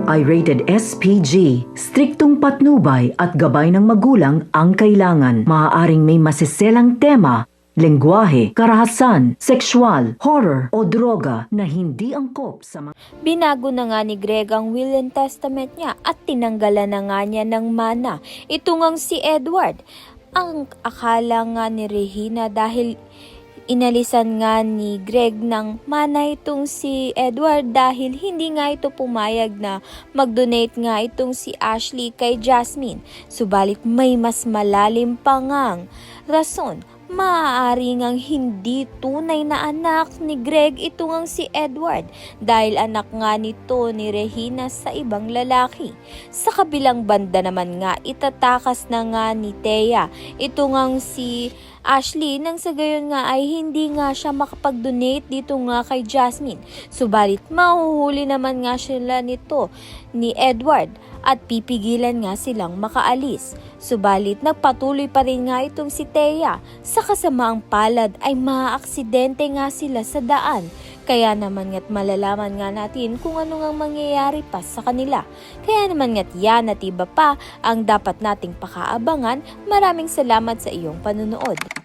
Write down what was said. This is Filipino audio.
ito ay rated SPG. Striktong patnubay at gabay ng magulang ang kailangan. Maaaring may masiselang tema, lengguwahe, karahasan, sexual, horror o droga na hindi angkop sa mga... Binago na nga ni Greg ang will and testament niya at tinanggalan na nga niya ng mana. Ito ngang si Edward. Ang akala nga ni Regina dahil inalisan nga ni Greg ng mana itong si Edward dahil hindi nga ito pumayag na mag-donate nga itong si Ashley kay Jasmine. Subalit may mas malalim pa ngang rason. Maaari ngang hindi tunay na anak ni Greg ito ngang si Edward dahil anak nga nito ni Regina sa ibang lalaki. Sa kabilang banda naman nga itatakas na nga ni Thea ito ngang si Ashley nang sa gayon nga ay hindi nga siya makapag-donate dito nga kay Jasmine. Subalit mahuhuli naman nga sila nito ni Edward at pipigilan nga silang makaalis. Subalit nagpatuloy pa rin nga itong si Thea. Sa kasamaang palad ay maaaksidente nga sila sa daan. Kaya naman nga't malalaman nga natin kung ano nga mangyayari pa sa kanila. Kaya naman nga't yan at iba pa ang dapat nating pakaabangan. Maraming salamat sa iyong panunood.